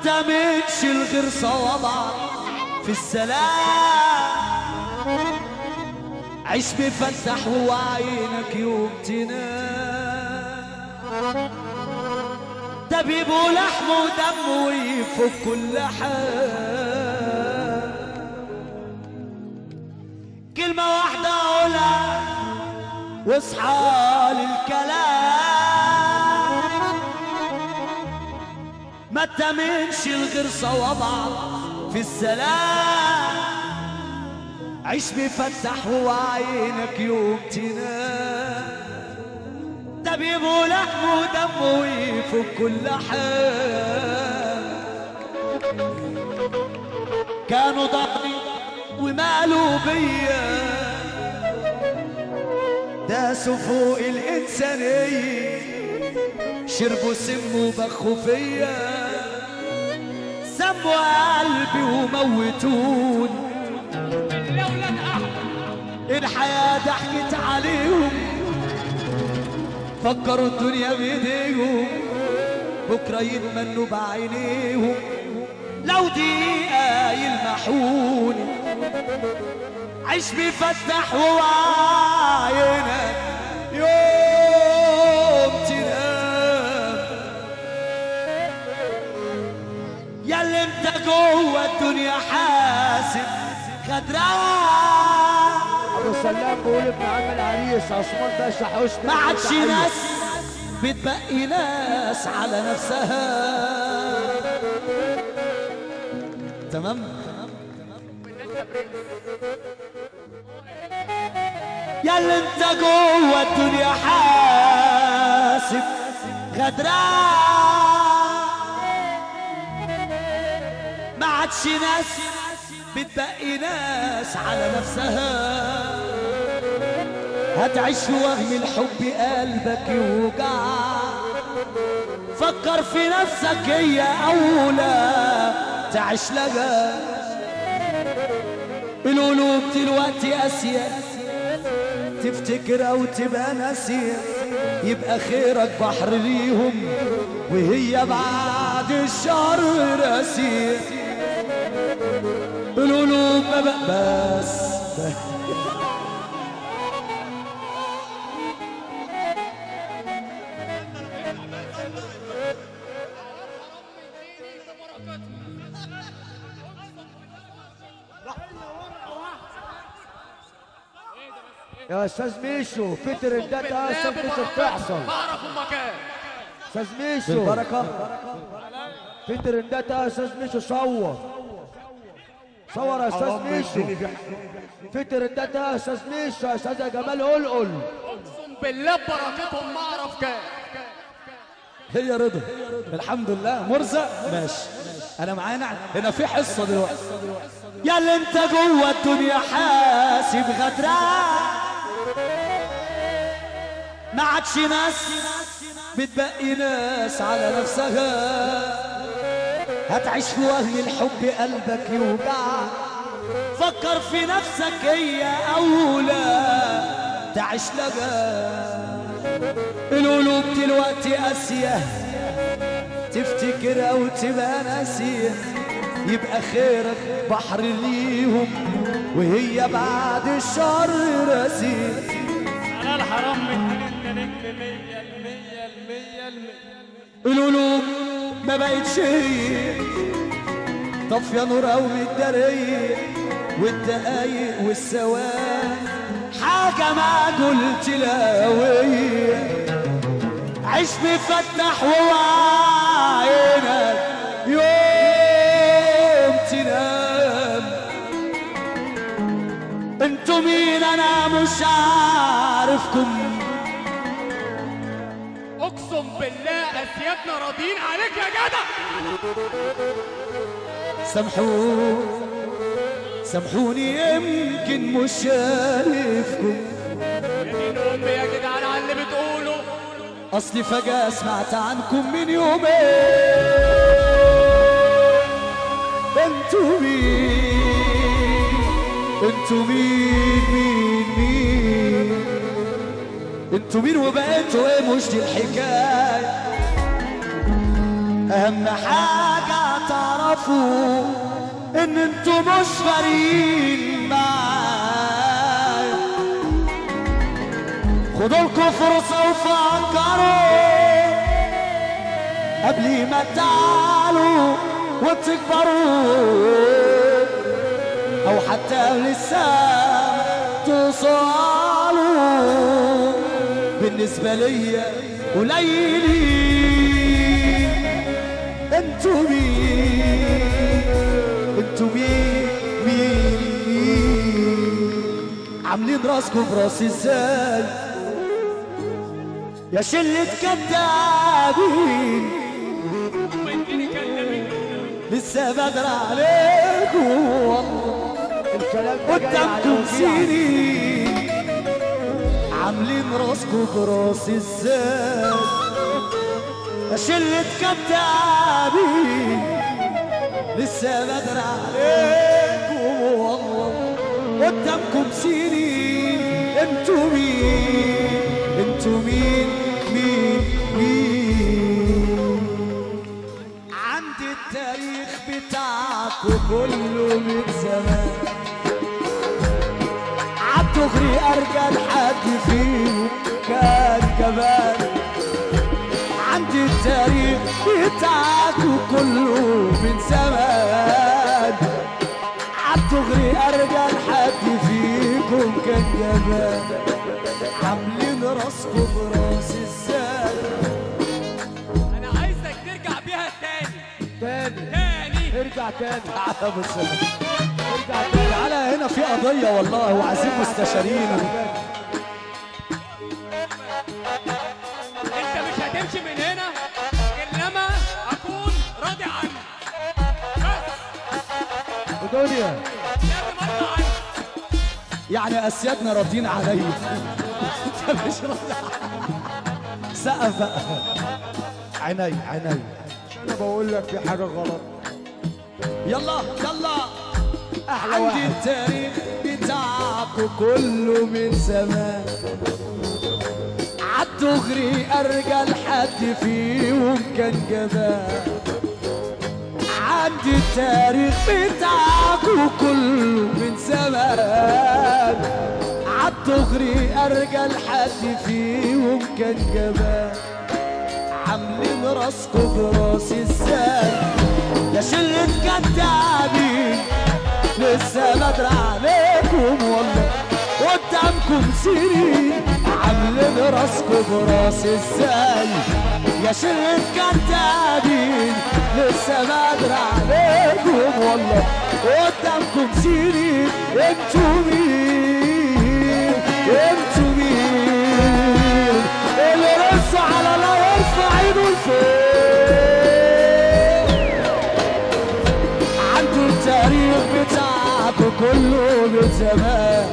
تمنش الغير صوابعك في السلام، عيش مفتح وعينك يوم تنام، ده بيبقوا لحم ودم ويفك كل حال، كلمة واحدة أقولها واصحى للكلام، ما تمنش الغير صوابعك في السلام، عيش مفتح وعينك يوم تنام، ده بيبقوا لحم ودم ويفك كل حال، كانوا ضهري ومالوا بيا، داسوا فوق الإنسانية، شربوا سم وبخوا فيا، سموا قلبي وموتوني، الحياة ضحكت عليهم، فكروا الدنيا بإيديهم، بكرة يتمنوا بعينيهم، لو دقيقة يلمحوني، عيش بيفتح وعينك يوم تنام، ياللي انت جوه الدنيا حاسب خدران، ابو سلام بيقول ابن عم العريس عثمان باشا حسني، ما عادش ناس بتبقي ناس على نفسها. تمام. ياللي انت جوه الدنيا حاسب غدران، ما عادش ناس بتبقي ناس على نفسها، هتعيش في وهم الحب قلبك يوجع، فكر في نفسك هي أولى تعيش لها، القلوب دلوقتي قاسية، تفتكر أو تبقى ناسية، يبقى خيرك بحر ليهم وهي بعد الشر راسية، القلوب ما بقى بس يا استاذ ميشو في ترندات اصلا مش بتحصل، اعرف المكان استاذ ميشو بالبركة، في ترندات يا استاذ ميشو، صور يا استاذ ميشو، في ترندات يا استاذ ميشو، يا استاذ جمال قلقل، اقسم بالله ببركتهم ما اعرف كام. هي رضا الحمد لله. مرزق ماشي، انا معانا هنا في حصه دلوقتي، يا اللي انت جوه الدنيا حاسب غدران، ما عادش ناس بتبقي ناس على نفسها، هتعيش في وهم الحب قلبك يوجع، فكر في نفسك هي اولى تعيش لها، القلوب دلوقتي قاسية، تفتكر او تبقى ناسية، يبقى خيرك بحر ليهم وهي بعد الشر راسية، على الحرام من القلوب ما بقتش هي، طفية نور او متدارية، والدقايق والثواني حاجة ما قلت لاوية، عيش مفتح وعينك يوم تنام، انتوا مين انا مش عارفكم، اقسم بالله اسيادنا راضيين عليك يا جدع. سامحوني يمكن مش شايفكم، يا دين امي يا جدعان على اللي بتقوله، اصلي فجأة سمعت عنكم من يومين، انتوا مين وبقيتوا ايه، مش دي الحكاية، اهم حاجة تعرفوا ان انتوا مش فارقين معايا. خدوا لكم فرصة وفكروا قبل ما تعلوا وتكبروا، او حتى لسه توصلوا. بالنسبة ليا قليلين، انتوا مين؟ انتوا مين؟ عاملين راسكم براسي ازاي يا شلة كدابين؟ لسه بدري عليكم والله، الكلام ده جاي على قدامكم وجيعك. سنين عاملين راسكم براسي ازاي يا شلة كدابين؟ لسه بدري عليكم والله، قدامكم سنين. انتوا مين؟ انتوا مين؟ عندي التاريخ بتاعكم كله من زمان، عالدغري ارجل حد فيهم كان كمان. عندي التاريخ بتاعكم كله من زمان، عالدغري ارجل حد فيكم كان كمان. عاملين راسكم براسي ازاي؟ انا عايزك ترجع بيها تاني. ارجع تاني تعالى بس، ارجع تاني. تعالى هنا في قضية والله وعايزين مستشارين. انت مش هتمشي من هنا غير لما اكون راضي عنك. بس ودنيا لازم ارضى عنك. يعني اسيادنا راضيين عليا، انت مش راضي سقف بقى. عيني انا بقول لك في حاجه غلط. يلا احلى عندي واحد. التاريخ بتاعكم كله من زمان، عالدغري ارجل حد فيهم كان جبان. عندي التاريخ بتاعكم كله من زمان، عالدغري ارجل حد فيهم كان جبان. عاملين راسكم براسي ازاي يا شلة كدابين؟ لسه بدري عليكم والله، قدامكم سنين. عاملين راسكم براسي ازاي يا شلة كدابين؟ لسه بدري عليكم والله، قدامكم سنين. انتوا مين؟ انتوا مين؟ اللي رصوا على الله يرفع ايده لفوق. عنده التاريخ بتاعكم كله من زمان،